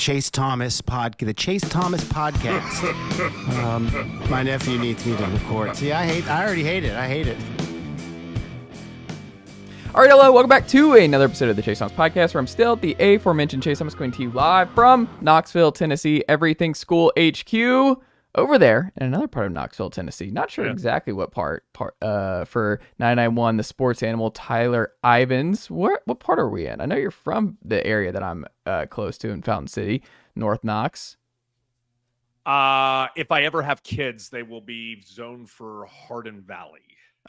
Chase Thomas podcast. My nephew needs me to record. See, I already hate it. I hate it. All right, hello, welcome back to another episode of the Chase Thomas podcast, where I'm still at the aforementioned Chase Thomas, coming to you live from Knoxville, Tennessee, Everything School HQ. Over there in another part of Knoxville, Tennessee. Not sure exactly what part for 991, the sports animal, Tyler Ivens. What part are we in? I know you're from the area that I'm close to in Fountain City, North Knox. If I ever have kids, they will be zoned for Hardin Valley.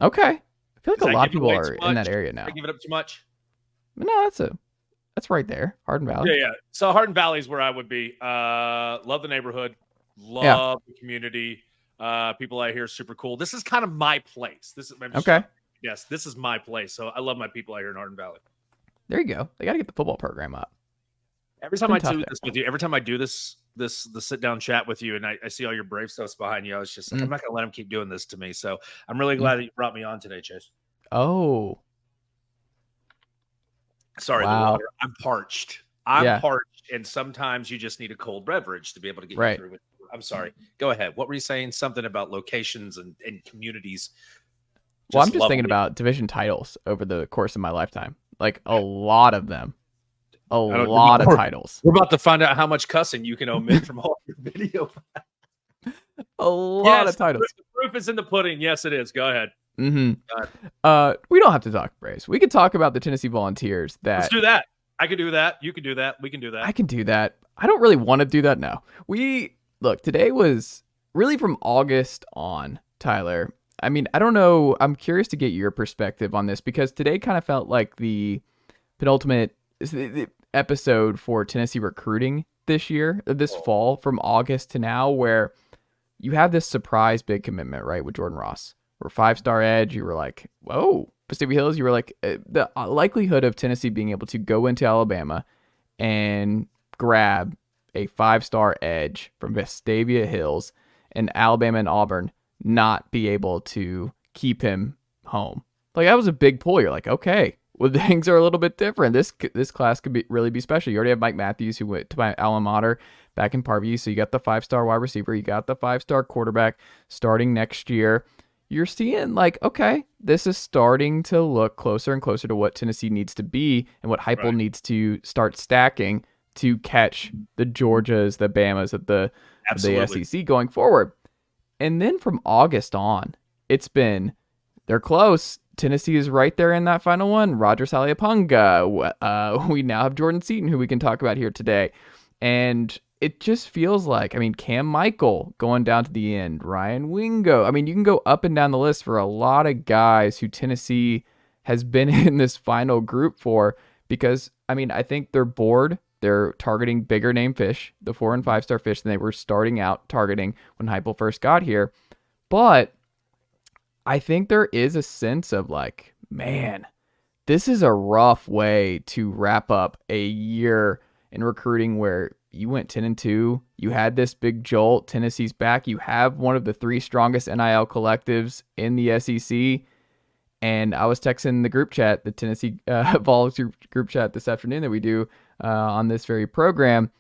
Okay. I feel like a lot of people are in that area now. I give it up too much? No, that's right there, Hardin Valley. Yeah. So Hardin Valley is where I would be. Love the neighborhood. Love the community. People out here are super cool. This is kind of my place. Yes, this is my place. So I love my people out here in Hardin Valley. There you go. They got to get the football program up. Every time I do this with you, every time I do the sit down chat with you, and I see all your brave stuffs behind you, I was just like, I'm not gonna let him keep doing this to me. So I'm really glad that you brought me on today, Chase. Oh, sorry, the water. I'm parched. I'm parched, and sometimes you just need a cold beverage to be able to get you through it. I'm sorry. Go ahead. What were you saying? Something about locations and communities. Well, I'm just thinking about division titles over the course of my lifetime. Like a lot of them. A lot of titles. We're about to find out how much cussing you can omit from all your video. A lot of titles. The proof is in the pudding. Yes, it is. Go ahead. Mm-hmm. We don't have to talk Braves. We could talk about the Tennessee Volunteers. Let's do that. I can do that. You can do that. We can do that. I can do that. I don't really want to do that now. Look, today was really from August on, Tyler. I mean, I don't know. I'm curious to get your perspective on this, because today kind of felt like the penultimate episode for Tennessee recruiting this year, this fall, from August to now, where you have this surprise big commitment, right, with Jordan Ross. Or 5-star edge, you were like, whoa. Vestavia Hills, you were like, the likelihood of Tennessee being able to go into Alabama and grab a 5-star edge from Vestavia Hills and Alabama and Auburn not be able to keep him home. Like, that was a big pull. You're like, okay, well, things are a little bit different. This class could really be special. You already have Mike Matthews, who went to my alma mater back in Parkview. So you got the 5-star wide receiver. You got the 5-star quarterback starting next year. You're seeing like, okay, this is starting to look closer and closer to what Tennessee needs to be and what Heupel needs to start stacking to catch the Georgias, the Bamas of the SEC going forward. And then from August on, they're close. Tennessee is right there in that final one. Roger Saliapunga. We now have Jordan Seaton, who we can talk about here today. And it just feels like, I mean, Cam Michael going down to the end, Ryan Wingo. I mean, you can go up and down the list for a lot of guys who Tennessee has been in this final group for, because, I mean, I think they're bored. They're targeting bigger name fish, the 4- and 5-star fish, than they were starting out targeting when Heupel first got here. But I think there is a sense of like, man, this is a rough way to wrap up a year in recruiting where you went 10-2. You had this big jolt. Tennessee's back. You have one of the 3 strongest NIL collectives in the SEC. And I was texting the group chat, the Tennessee Vols group chat this afternoon that we do on this very program.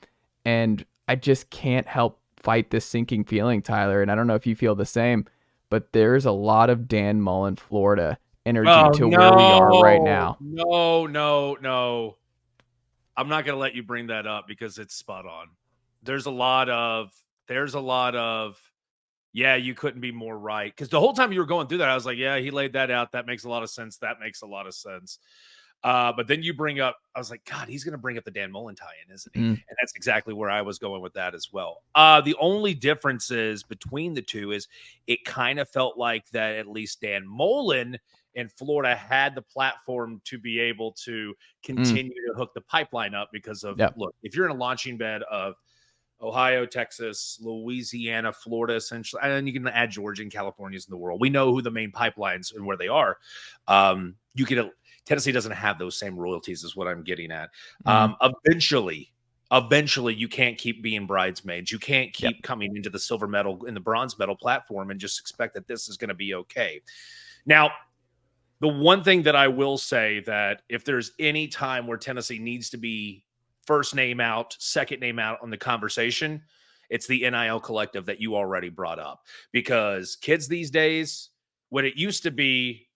And I just can't help fight this sinking feeling, Tyler. And I don't know if you feel the same, but there's a lot of Dan Mullen, Florida energy where we are right now. No. I'm not going to let you bring that up because it's spot on. There's a lot of, yeah, you couldn't be more right. Because the whole time you were going through that, I was like, yeah, he laid that out. That makes a lot of sense. That makes a lot of sense. But then you bring up, I was like, God, he's going to bring up the Dan Mullen tie-in, isn't he? And that's exactly where I was going with that as well. The only differences between the two is it kind of felt like that at least Dan Mullen in Florida had the platform to be able to continue to hook the pipeline up because of, look, if you're in a launching bed of Ohio, Texas, Louisiana, Florida, essentially, and you can add Georgia and California's in the world. We know who the main pipelines and where they are. Tennessee doesn't have those same royalties is what I'm getting at. Eventually you can't keep being bridesmaids. You can't keep coming into the silver medal and the bronze medal platform and just expect that this is going to be okay. Now, the one thing that I will say that if there's any time where Tennessee needs to be first name out, second name out on the conversation, it's the NIL collective that you already brought up. Because kids these days, when it used to be,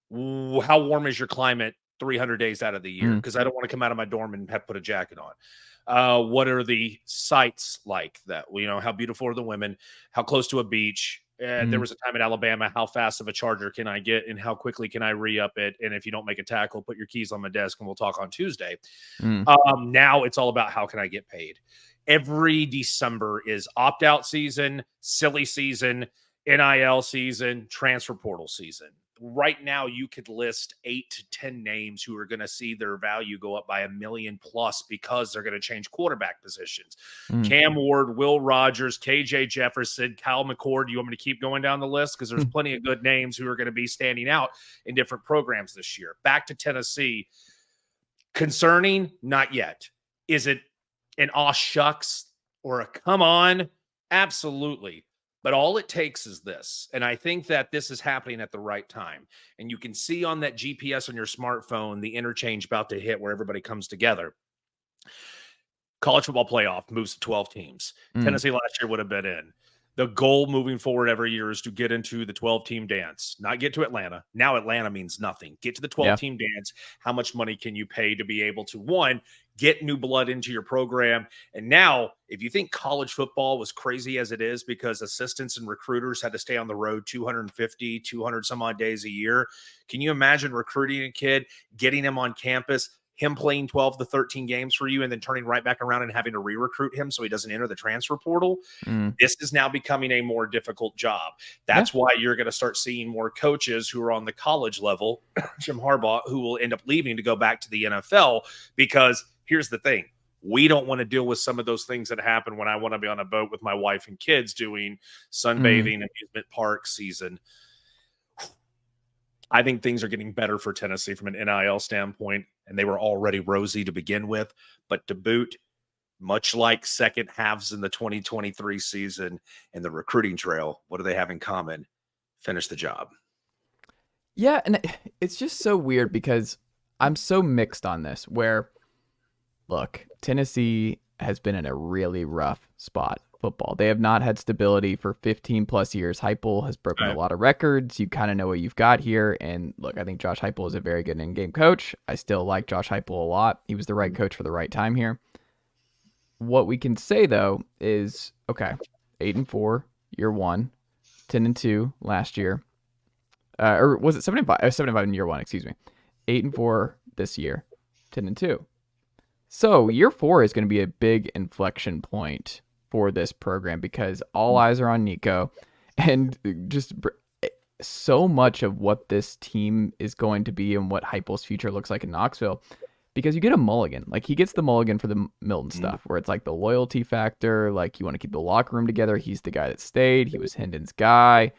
how warm is your climate 300 days out of the year? Because I don't want to come out of my dorm and have to put a jacket on. What are the sites like that? How beautiful are the women? How close to a beach? There was a time in Alabama, how fast of a charger can I get and how quickly can I re-up it? And if you don't make a tackle, put your keys on my desk and we'll talk on Tuesday. Now it's all about how can I get paid? Every December is opt-out season, silly season, NIL season, transfer portal season. Right now, you could list 8 to 10 names who are going to see their value go up by $1 million plus because they're going to change quarterback positions. Cam Ward, Will Rogers, KJ Jefferson, Kyle McCord. You want me to keep going down the list? Because there's plenty of good names who are going to be standing out in different programs this year. Back to Tennessee. Concerning? Not yet. Is it an aw shucks or a come on? Absolutely. But all it takes is this. And I think that this is happening at the right time. And you can see on that GPS on your smartphone, the interchange about to hit where everybody comes together. College football playoff moves to 12 teams. Tennessee last year would have been in. The goal moving forward every year is to get into the 12-team dance, not get to Atlanta. Now Atlanta means nothing. Get to the 12-team dance. How much money can you pay to be able to, one, get new blood into your program? And now, if you think college football was crazy as it is because assistants and recruiters had to stay on the road 250, 200 some odd days a year, can you imagine recruiting a kid, getting him on campus, him playing 12 to 13 games for you, and then turning right back around and having to re-recruit him so he doesn't enter the transfer portal? This is now becoming a more difficult job. That's why you're going to start seeing more coaches who are on the college level, Jim Harbaugh, who will end up leaving to go back to the NFL. Because here's the thing. We don't want to deal with some of those things that happen when I want to be on a boat with my wife and kids doing sunbathing, amusement park season. I think things are getting better for Tennessee from an NIL standpoint, and they were already rosy to begin with. But to boot, much like second halves in the 2023 season and the recruiting trail, what do they have in common? Finish the job. Yeah, and it's just so weird because I'm so mixed on this where, look, Tennessee has been in a really rough spot. Football. They have not had stability for 15 plus years. Heupel has broken a lot of records. You kind of know what you've got here. And look, I think Josh Heupel is a very good in-game coach. I still like Josh Heupel a lot. He was the right coach for the right time here. What we can say though is, okay, 8-4 year one, 10-2 last year. Or was it 7-5? 7-5 in year one, excuse me. 8-4 this year, 10-2. So year 4 is going to be a big inflection point for this program because all eyes are on Nico, and just so much of what this team is going to be and what Heupel's future looks like in Knoxville, because you get a mulligan. Like, he gets the mulligan for the Milton stuff, where it's like the loyalty factor, like you want to keep the locker room together. He's the guy that stayed. He was Hendon's guy.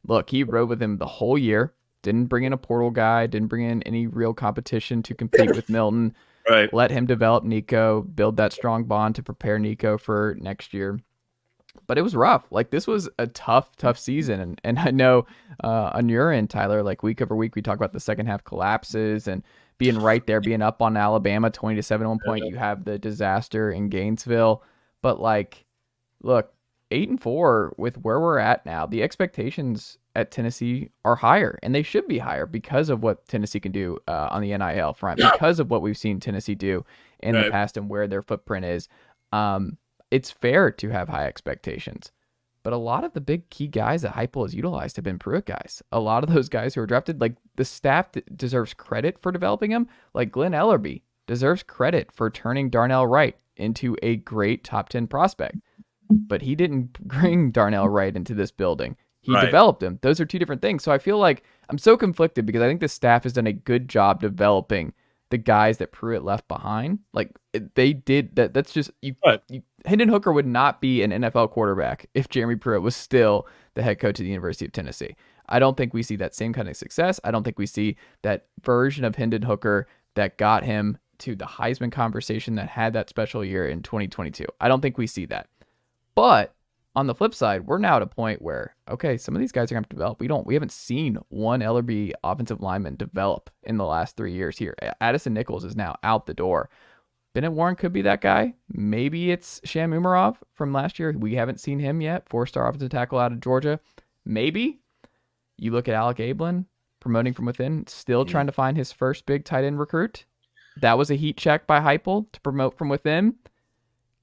Look, he rode with him the whole year, didn't bring in a portal guy, didn't bring in any real competition to compete with Milton. Right. Let him develop Nico, build that strong bond to prepare Nico for next year. But it was rough. Like, this was a tough season. And I know on your end, Tyler, like week over week, we talk about the second half collapses and being right there, being up on Alabama 20-7 at one point. You have the disaster in Gainesville. But like, look, 8-4 with where we're at now, the expectations at Tennessee are higher, and they should be higher because of what Tennessee can do on the NIL front, because of what we've seen Tennessee do in the past and where their footprint is. It's fair to have high expectations, but a lot of the big key guys that Heupel has utilized have been Pruitt guys. A lot of those guys who are drafted, like the staff deserves credit for developing them. Like Glenn Ellerby deserves credit for turning Darnell Wright into a great top 10 prospect, but he didn't bring Darnell Wright into this building. He developed him. Those are two different things. So I feel like I'm so conflicted because I think the staff has done a good job developing the guys that Pruitt left behind. Like, they did that. That's just Hendon Hooker would not be an NFL quarterback if Jeremy Pruitt was still the head coach of the University of Tennessee. I don't think we see that same kind of success. I don't think we see that version of Hendon Hooker that got him to the Heisman conversation, that had that special year in 2022. I don't think we see that. But on the flip side, we're now at a point where, okay, some of these guys are going to have to develop. We haven't seen one Ellerby offensive lineman develop in the last 3 years here. Addison Nichols is now out the door. Bennett Warren could be that guy. Maybe it's Sham Umarov from last year. We haven't seen him yet. 4-star offensive tackle out of Georgia. Maybe. You look at Alec Ablin, promoting from within, still trying to find his first big tight end recruit. That was a heat check by Heupel to promote from within.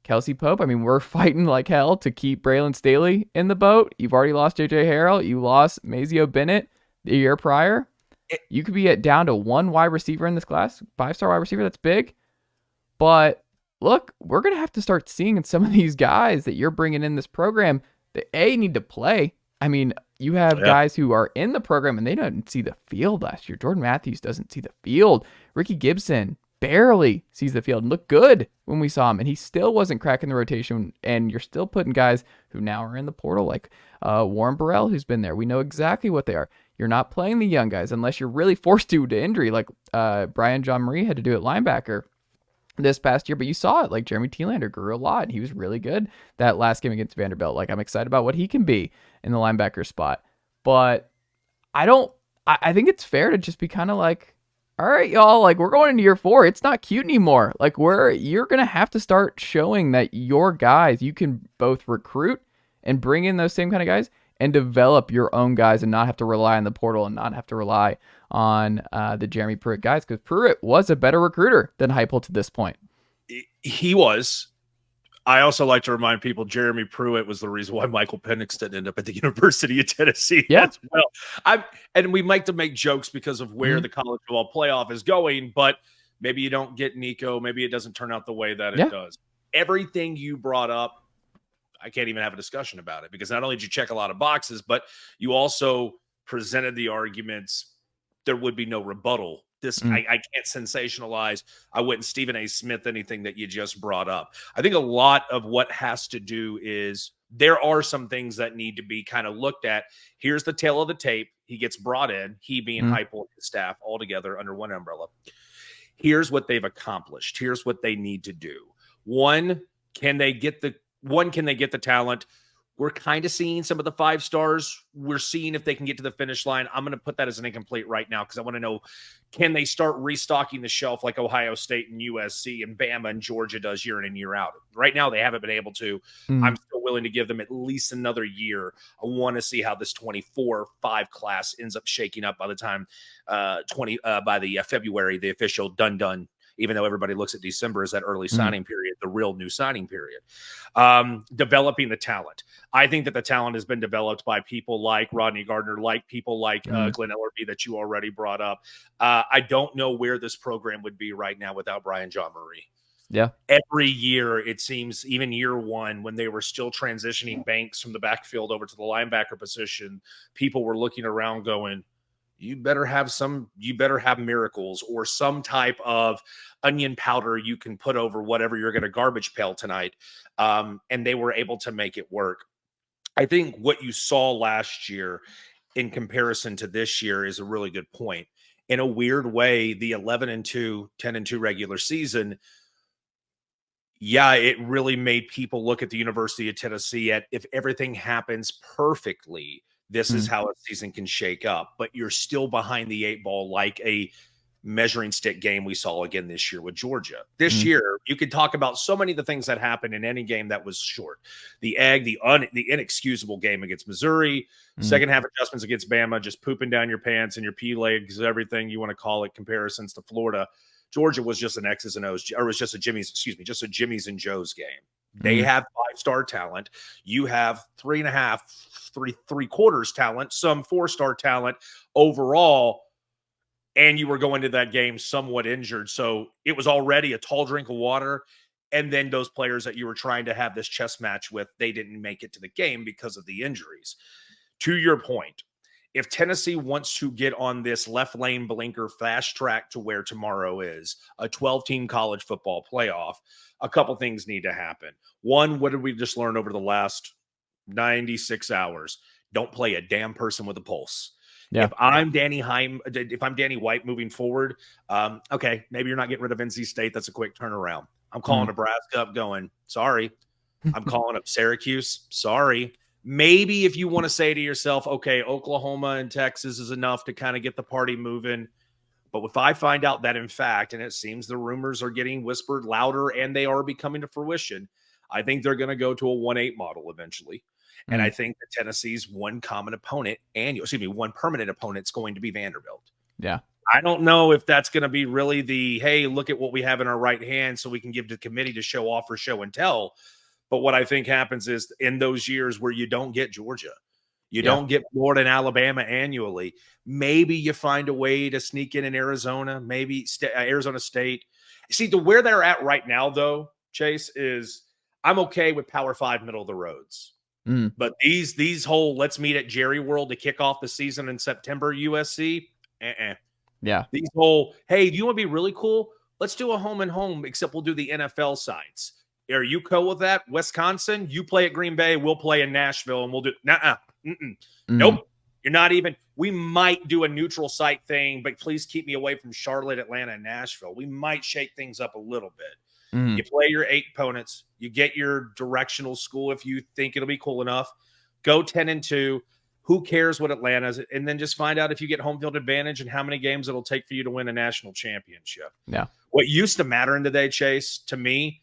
Kelsey Pope, I mean, we're fighting like hell to keep Braylon Staley in the boat. You've already lost J.J. Harrell. You lost Mazio Bennett the year prior. You could be down to one wide receiver in this class, 5-star wide receiver. That's big. But look, we're going to have to start seeing in some of these guys that you're bringing in this program that need to play. I mean, you have guys who are in the program and they don't see the field last year. Jordan Matthews doesn't see the field. Ricky Gibson barely sees the field and looked good when we saw him, and he still wasn't cracking the rotation. And you're still putting guys who now are in the portal, like Warren Burrell, who's been there. We know exactly what they are. You're not playing the young guys unless you're really forced to injury, like Brian John Marie had to do at linebacker this past year. But you saw it, like Jeremy Thielander grew a lot. He was really good that last game against Vanderbilt. Like, I'm excited about what he can be in the linebacker spot. But I think it's fair to just be kind of like, all right, y'all, like, we're going into year 4. It's not cute anymore. Like, you're going to have to start showing that your guys, you can both recruit and bring in those same kind of guys and develop your own guys and not have to rely on the portal and not have to rely on the Jeremy Pruitt guys, because Pruitt was a better recruiter than Heupel to this point. He was. I also like to remind people Jeremy Pruitt was the reason why Michael Penix didn't end up at the University of Tennessee as well. And we like to make jokes because of where the college football playoff is going, but maybe you don't get Nico. Maybe it doesn't turn out the way that it does. Everything you brought up, I can't even have a discussion about it, because not only did you check a lot of boxes, but you also presented the arguments. There would be no rebuttal. I can't sensationalize. I wouldn't Stephen A. Smith anything that you just brought up. I think a lot of what has to do is there are some things that need to be kind of looked at. Here's the tail of the tape. He gets brought in, he being Heupel and his staff all together under one umbrella. Here's what they've accomplished. Here's what they need to do. One, can they get the talent? We're kind of seeing some of the 5 stars. We're seeing if they can get to the finish line. I'm going to put that as an incomplete right now, because I want to know, can they start restocking the shelf like Ohio State and USC and Bama and Georgia does year in and year out? Right now, they haven't been able to. I'm still willing to give them at least another year. I want to see how this 24-5 class ends up shaking up by the time by the February, the official done. Even though everybody looks at December as that early signing period, the real new signing period. Developing the talent. I think that the talent has been developed by people like Rodney Gardner, like people like Glenn Ellerby that you already brought up. I don't know where this program would be right now without Brian John Marie. Yeah. Every year, it seems, even year 1, when they were still transitioning Banks from the backfield over to the linebacker position, people were looking around going, you better have miracles or some type of onion powder you can put over whatever you're going to garbage pail tonight. And they were able to make it work. I think what you saw last year in comparison to this year is a really good point. In a weird way, the 11-2, 10-2 regular season, it really made people look at the University of Tennessee at, if everything happens perfectly, this is how a season can shake up, but you're still behind the 8 ball, like a measuring stick game we saw again this year with Georgia. This year, you could talk about so many of the things that happened in any game that was short. The inexcusable game against Missouri, second half adjustments against Bama, just pooping down your pants and your pea legs, everything you want to call it, comparisons to Florida. Georgia was just an X's and O's, or was just a Jimmy's and Joe's game. They have 5-star talent. You have 3.5-3/4 talent, some 4-star talent overall, and you were going to that game somewhat injured. So it was already a tall drink of water. And then those players that you were trying to have this chess match with, they didn't make it to the game because of the injuries. To your point, if Tennessee wants to get on this left lane blinker fast track to where tomorrow is, a 12-team college football playoff, a couple things need to happen. One, what did we just learn over the last 96 hours? Don't play a damn person with a pulse. Yeah. If I'm Danny White moving forward, okay, maybe you're not getting rid of NC State. That's a quick turnaround. I'm calling Nebraska up going, sorry. I'm calling up Syracuse. Sorry. Maybe if you want to say to yourself, okay, Oklahoma and Texas is enough to kind of get the party moving, But if I find out that in fact, and it seems the rumors are getting whispered louder and they are becoming to fruition, I think they're going to go to a 1-8 model eventually. And I think that Tennessee's one permanent opponent is going to be Vanderbilt. Yeah. I don't know if that's going to be really the, hey, look at what we have in our right hand so we can give to the committee to show off or show and tell. But what I think happens is in those years where you don't get Georgia, you don't get Florida and Alabama annually, maybe you find a way to sneak in Arizona, maybe Arizona State. See, to where they're at right now, though, Chase, is I'm okay with Power 5 middle of the roads. But these whole let's meet at Jerry World to kick off the season in September USC, Yeah. These whole, hey, do you want to be really cool? Let's do a home and home, except we'll do the NFL sites. Are you cool with that? Wisconsin, you play at Green Bay, we'll play in Nashville, and we'll do Nope. You're not even. We might do a neutral site thing, but please keep me away from Charlotte, Atlanta, and Nashville. We might shake things up a little bit. You play your 8 opponents. You get your directional school if you think it'll be cool enough. Go 10-2. Who cares what Atlanta's? And then just find out if you get home field advantage and how many games it'll take for you to win a national championship. Yeah. What used to matter in today, Chase, to me,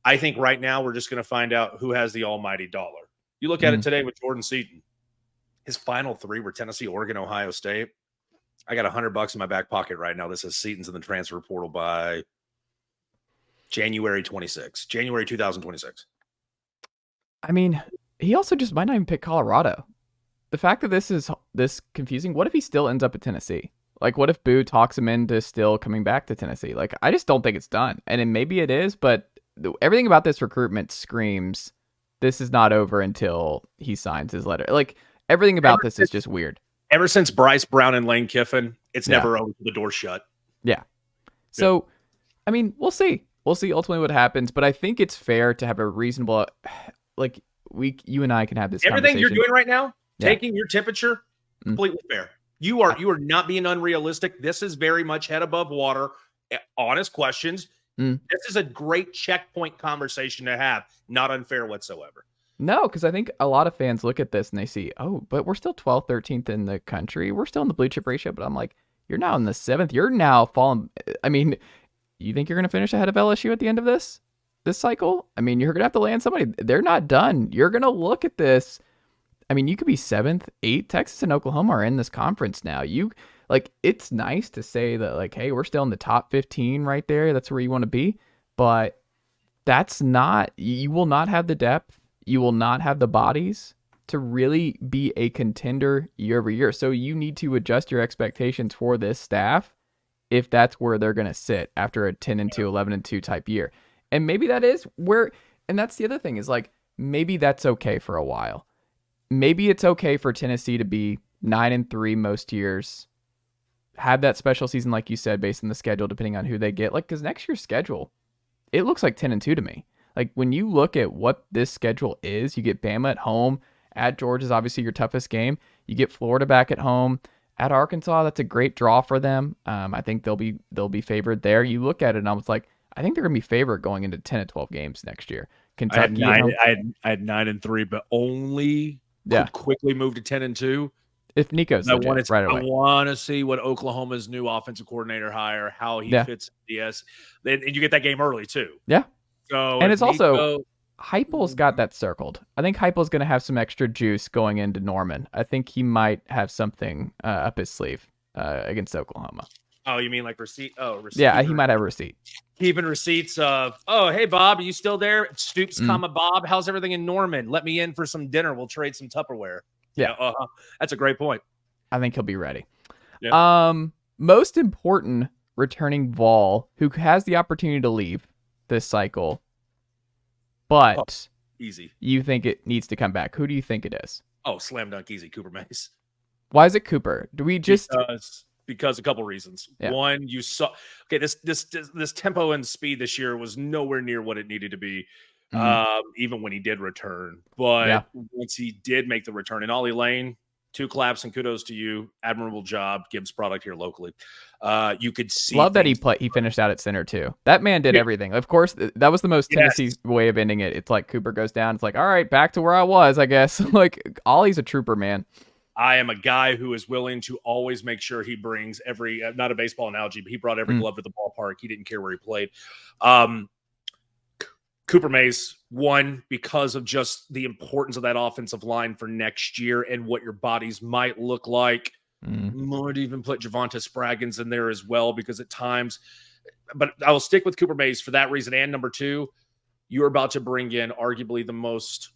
I think right now we're just going to find out who has the almighty dollar. You look at it today with Jordan Seaton. His final 3 were Tennessee, Oregon, Ohio State. I got $100 in my back pocket right now. This says Seaton's in the transfer portal by January 2026. I mean, he also just might not even pick Colorado. The fact that this is this confusing, what if he still ends up at Tennessee? Like, what if Boo talks him into still coming back to Tennessee? Like, I just don't think it's done. And then maybe it is, but everything about this recruitment screams this is not over until he signs his letter. Like, everything about this is just weird. Ever since Bryce Brown and Lane Kiffin, it's never over till the door shut. Yeah. So, I mean, we'll see. We'll see ultimately what happens, but I think it's fair to have a reasonable, like, you and I can have this Everything you're doing right now, Yeah. taking your temperature, completely fair. You are not being unrealistic. This is very much head above water. Honest questions. This is a great checkpoint conversation to have. Not unfair whatsoever. No, because I think a lot of fans look at this and they see, oh, but we're still 12th, 13th in the country. We're still in the blue chip ratio. But I'm like, you're now in the 7th. You're now falling. I mean, you think you're going to finish ahead of LSU at the end of this cycle? I mean, you're going to have to land somebody. They're not done. You're going to look at this. I mean, you could be 7th, 8th. Texas and Oklahoma are in this conference now. It's nice to say that, like, hey, we're still in the top 15 right there. That's where you want to be. But that's not, you will not have the depth. You will not have the bodies to really be a contender year over year. So you need to adjust your expectations for this staff if that's where they're going to sit after a 10-2, 11-2 type year. And maybe that is where, and that's the other thing is, like, maybe that's okay for a while. Maybe it's okay for Tennessee to be 9-3 most years, have that special season, like you said, based on the schedule, depending on who they get. Like, because next year's schedule, it looks like 10-2 to me. Like, when you look at what this schedule is, you get Bama at home. At Georgia is obviously your toughest game. You get Florida back at home. At Arkansas, that's a great draw for them. I think they'll be favored there. You look at it, and I was like, I think they're going to be favored going into 10 to 12 games next year. Kentucky, I had 9-3, but only could quickly move to 10-2. If Nico's legit, right away. I want to see what Oklahoma's new offensive coordinator hire, how he fits DS. And you get that game early too. Yeah. So, and it's also Heupel's got that circled. I think Heupel's going to have some extra juice going into Norman. I think he might have something up his sleeve against Oklahoma. Oh, you mean like receipt? Oh, receipt. Yeah, he might have a receipt. Keeping receipts of, oh, hey, Bob, are you still there? Stoops, Bob, how's everything in Norman? Let me in for some dinner. We'll trade some Tupperware. Yeah. That's a great point. I think he'll be ready. Yeah. Most important returning Vol, who has the opportunity to leave this cycle, but easy. You think it needs to come back. Who do you think it is? Oh, slam dunk easy. Cooper Mace. Why is it Cooper? Do we just... Because a couple reasons. Yeah. One, you saw this tempo and speed this year was nowhere near what it needed to be, even when he did return. But once he did make the return, and Ollie Lane, 2 claps and kudos to you, admirable job. Gibbs product here locally. You could see. Love that he finished out at center too. That man did everything. Of course, that was the most Tennessee way of ending it. It's like Cooper goes down. It's like, all right, back to where I was, I guess. Like, Ollie's a trooper, man. I am a guy who is willing to always make sure he brings every, not a baseball analogy, but he brought every glove to the ballpark. He didn't care where he played. Cooper Mays, one, because of just the importance of that offensive line for next year and what your bodies might look like. Might even put Javonte Spraggins in there as well, because at times, but I will stick with Cooper Mays for that reason. And number two, you're about to bring in arguably the most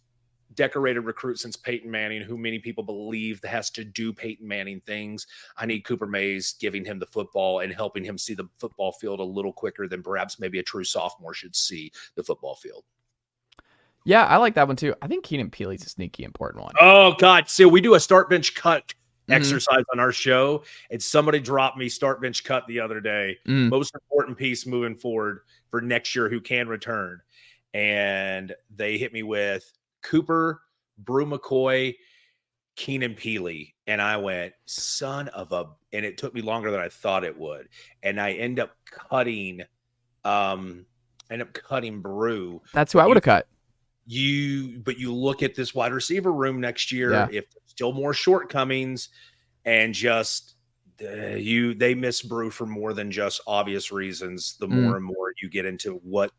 decorated recruit since Peyton Manning, who many people believe has to do Peyton Manning things. I need Cooper Mays giving him the football and helping him see the football field a little quicker than perhaps maybe a true sophomore should see the football field. Yeah, I like that one too. I think Keenan Peely's a sneaky important one. Oh, God. So we do a start bench cut exercise on our show, and somebody dropped me start bench cut the other day. Most important piece moving forward for next year who can return. And they hit me with Cooper, Brew McCoy, Keenan Peely. And I went, son of a, and it took me longer than I thought it would. And I end up cutting Brew. That's who I would have cut. But you look at this wide receiver room next year, if there's still more shortcomings, and just they miss Brew for more than just obvious reasons. The more and more you get into what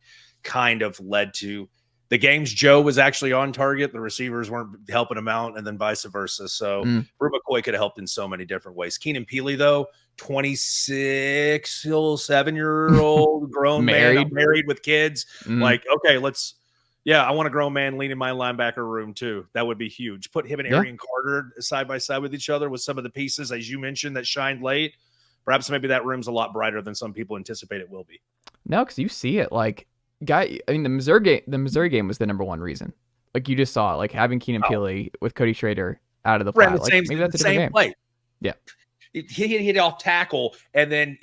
kind of led to the games Joe was actually on target, the receivers weren't helping him out, and then vice versa. So Brew McCoy could have helped in so many different ways. Keenan Peely, though, 26, 7-year-old grown man, married with kids. Like, okay, I want a grown man leading my linebacker room too. That would be huge. Put him and Arian Carter side by side with each other with some of the pieces, as you mentioned, that shined late. Perhaps maybe that room's a lot brighter than some people anticipate it will be. No, because you see it like the Missouri game was the number one reason. Like you just saw it, like having Keenan Peely with Cody Schrader out of the flat. Like, maybe that's a different game. Play. Yeah. He hit off tackle, and then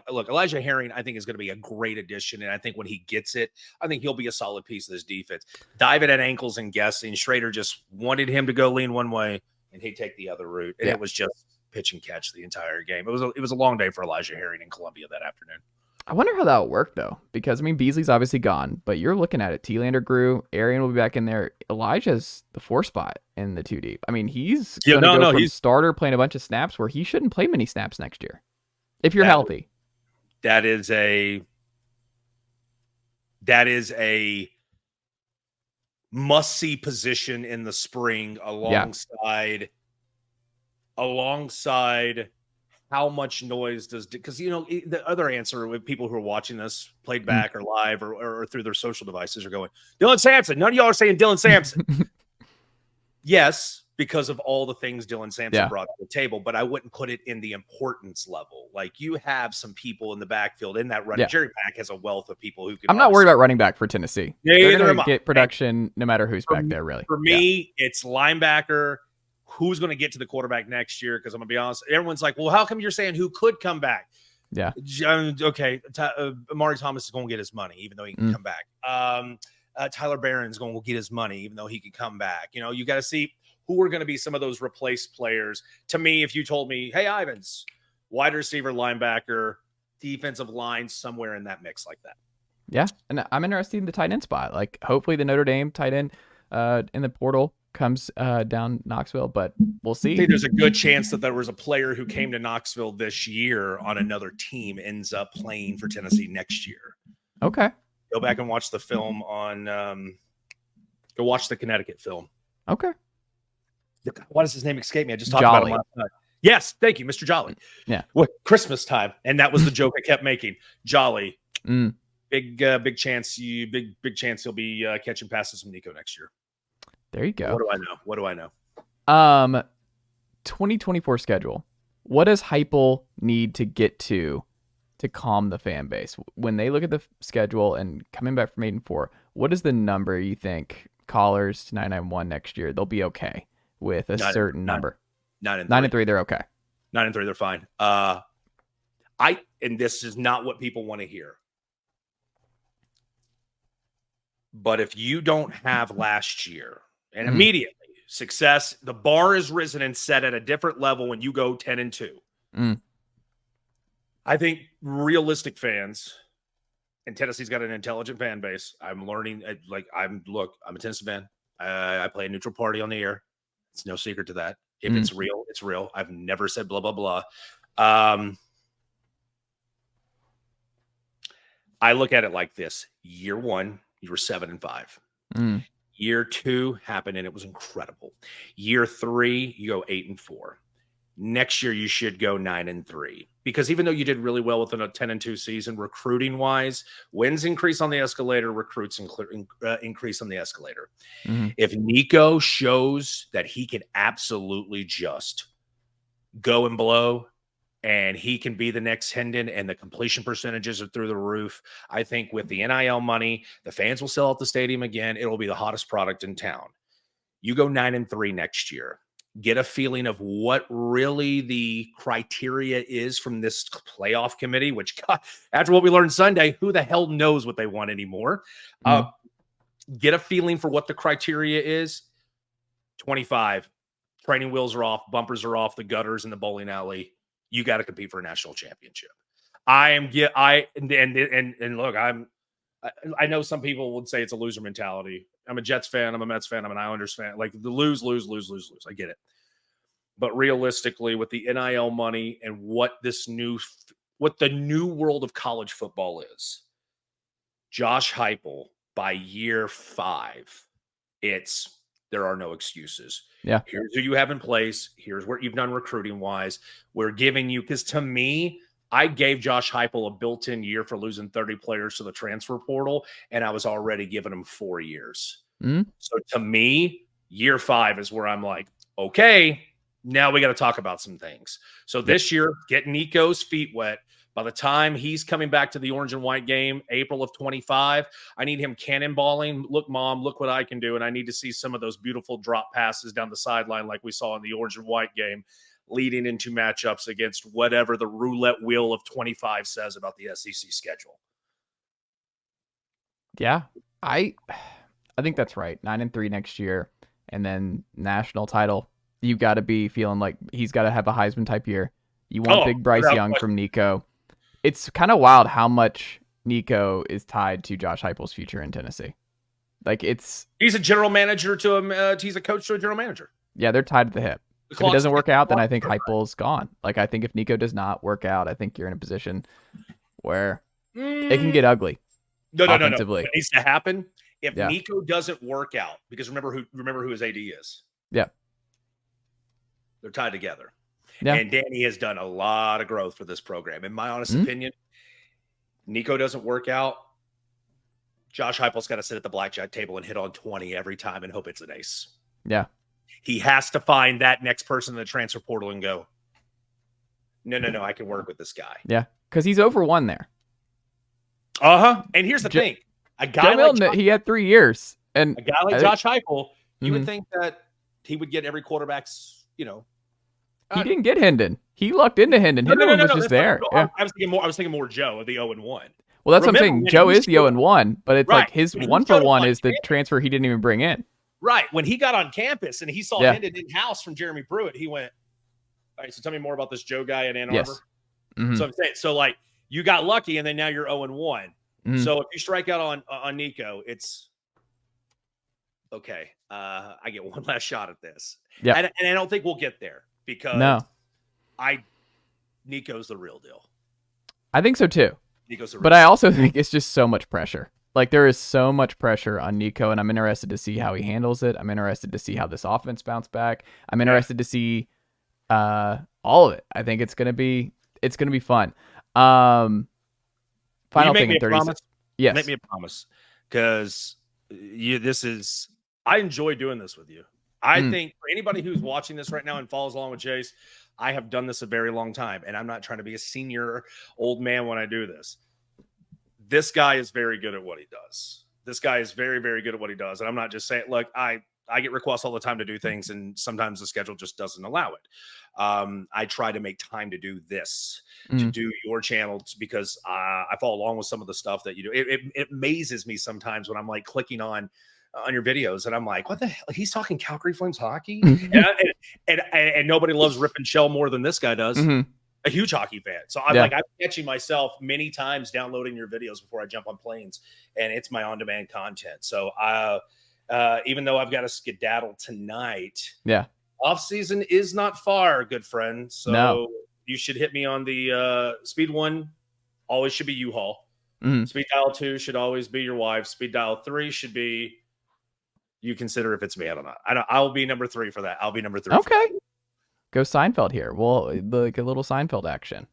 look, Elijah Herring, I think, is going to be a great addition, and I think when he gets it, I think he'll be a solid piece of this defense. Diving at ankles and guessing, Schrader just wanted him to go lean one way, and he'd take the other route, and it was just pitch and catch the entire game. It was a long day for Elijah Herring in Columbia that afternoon. I wonder how that would work, though, because, Beasley's obviously gone, but you're looking at it. T-Lander grew. Arian will be back in there. Elijah's the 4 spot in the 2 deep. He's going to go from starter playing a bunch of snaps where he shouldn't play many snaps next year if you're healthy. That is a must-see position in the spring alongside how much noise does, because the other answer with people who are watching this played back or live or through their social devices are going, Dylan Sampson. None of y'all are saying Dylan Sampson. Yes, because of all the things Dylan Sampson brought to the table, but I wouldn't put it in the importance level. Like, you have some people in the backfield in that running. Jerry Pack has a wealth of people who can. I'm not worried about running back for Tennessee. They're going to get production no matter who's back there, really. For me, it's linebacker. Who's going to get to the quarterback next year? Because I'm going to be honest, everyone's like, well, how come you're saying who could come back? Yeah. Okay. Amari Thomas is going to get his money, even though he can come back. Tyler Barron's going to get his money, even though he can come back. You got to see who are going to be some of those replaced players. To me, if you told me, hey, Ivens, wide receiver, linebacker, defensive line, somewhere in that mix like that. Yeah. And I'm interested in the tight end spot. Like, hopefully the Notre Dame tight end in the portal comes down Knoxville, but we'll see. I think there's a good chance that there was a player who came to Knoxville this year on another team ends up playing for Tennessee next year. Okay. Go back and watch the film on go watch the Connecticut film. Okay. Why does his name escape me? I just talked about him last night. Yes, thank you, Mr. Jolly. Yeah. What, Christmas time, and that was the joke I kept making. Jolly. Big chance he'll be catching passes from Nico next year. There you go. What do I know? 2024 schedule. What does Heupel need to get to calm the fan base? When they look at the schedule and coming back from 8-4, what is the number you think callers to 991 next year? They'll be okay with a certain number. 9-3, they're okay. 9-3, they're fine. And this is not what people want to hear. But if you don't have last year, and immediately success, the bar is risen and set at a different level when you go 10-2. I think realistic fans, and Tennessee's got an intelligent fan base. I'm learning. I'm a Tennessee fan. I play a neutral party on the air. It's no secret to that. If it's real, it's real. I've never said blah, blah, blah. I look at it like this. Year 1, you were 7-5. Year 2 happened and it was incredible. Year 3, you go 8-4. Next year, you should go 9-3, because even though you did really well within a 10-2 season, recruiting wise, wins increase on the escalator, recruits increase on the escalator. If Nico shows that he can absolutely just go and blow, and he can be the next Hendon, and the completion percentages are through the roof, I think with the NIL money, the fans will sell out the stadium again. It'll be the hottest product in town. You go 9-3 next year. Get a feeling of what really the criteria is from this playoff committee, which, God, after what we learned Sunday, who the hell knows what they want anymore? Get a feeling for what the criteria is. 25, training wheels are off, bumpers are off, the gutters in the bowling alley. You got to compete for a national championship. I know some people would say it's a loser mentality. I'm a Jets fan. I'm a Mets fan. I'm an Islanders fan. Like, the lose. I get it. But realistically, with the NIL money and what the new world of college football is, Josh Heupel, by year 5, there are no excuses. Yeah. Here's who you have in place. Here's what you've done recruiting wise. We're giving you, because to me, I gave Josh Heupel a built-in year for losing 30 players to the transfer portal, and I was already giving him 4 years. So to me, year 5 is where I'm like, okay, now we got to talk about some things. So this year, get Nico's feet wet. By the time he's coming back to the orange and white game, April of 25, I need him cannonballing. Look, Mom, look what I can do. And I need to see some of those beautiful drop passes down the sideline like we saw in the orange and white game, leading into matchups against whatever the roulette wheel of 25 says about the SEC schedule. Yeah, I think that's right. 9-3 next year, and then national title. You got to be feeling like he's got to have a Heisman type year. You want big Bryce Young from Nico. It's kind of wild how much Nico is tied to Josh Heupel's future in Tennessee. Like, he's a general manager he's a coach to a general manager. Yeah, they're tied at the hip. If it doesn't work out, then I think Heupel's gone. Like, I think if Nico does not work out, I think you're in a position where it can get ugly. No. What needs to happen if Nico doesn't work out, because remember who his AD is. Yeah, they're tied together. Yeah. And Danny has done a lot of growth for this program. In my honest opinion, Nico doesn't work out. Josh Heupel's got to sit at the blackjack table and hit on 20 every time and hope it's an ace. Yeah. He has to find that next person in the transfer portal and go, no, I can work with this guy. Yeah, because he's over 1 there. And here's the thing. A guy like he had 3 years. And a guy like Josh Heupel, you would think that he would get every quarterback's, he didn't get Hendon. He lucked into Hendon. Hendon was just there. Yeah. I was thinking more Joe of the 0-1. Well, that's what I'm saying. Joe is the 0-1, but it's like his 1-for-1 is the transfer he didn't even bring in. Right. When he got on campus and he saw Hendon in-house from Jeremy Pruitt, he went, all right, so tell me more about this Joe guy in Ann Arbor. Yes. So I'm saying, like, you got lucky and then now you're 0-1. So if you strike out on Nico, it's okay. I get one last shot at this. Yeah. And I don't think we'll get there. Because Nico's the real deal. I think so too. Nico's the real deal. I also think it's just so much pressure. Like, there is so much pressure on Nico, and I'm interested to see how he handles it. I'm interested to see how this offense bounce back. I'm interested to see all of it. I think it's gonna be fun. Final thing in 30 seconds. Yes. Make me a promise. Because I enjoy doing this with you. I think for anybody who's watching this right now and follows along with Chase, I have done this a very long time, and I'm not trying to be a senior old man when I do this. This guy is very good at what he does. This guy is very, very good at what he does. And I'm not just saying, look, I get requests all the time to do things, and sometimes the schedule just doesn't allow it. I try to make time to do this, to do your channels, because I follow along with some of the stuff that you do. It amazes me sometimes when I'm like clicking on your videos and I'm like, what the hell? He's talking Calgary Flames hockey? and nobody loves Rip and Shell more than this guy does. A huge hockey fan. So I'm catching myself many times downloading your videos before I jump on planes, and it's my on-demand content. So even though I've got to skedaddle tonight, Off season is not far, good friend. So No. you should hit me on the speed 1. Always should be U-Haul. Mhm. Speed dial 2 should always be your wife. Speed dial 3 should be you consider if it's me. I don't know. I'll be number 3 for that. I'll be number 3. Okay. Go Seinfeld here. Well, like a little Seinfeld action.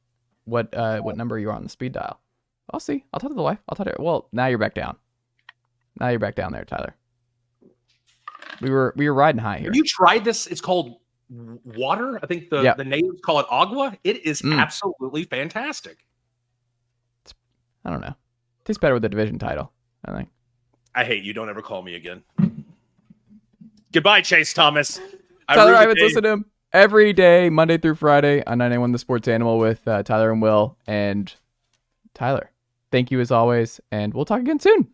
What number are you on the speed dial? I'll see. I'll talk to the wife. I'll talk to her. Well, now you're back down. Now you're back down there, Tyler. We were riding high here. Have you tried this? It's called water. I think the natives call it agua. It is absolutely fantastic. I don't know. Tastes better with the division title, I think. I hate you. Don't ever call me again. Goodbye, Chase Thomas. Tyler Ivens, listen to him every day, Monday through Friday on 981 The Sports Animal with Tyler and Will. And Tyler, thank you as always, and we'll talk again soon.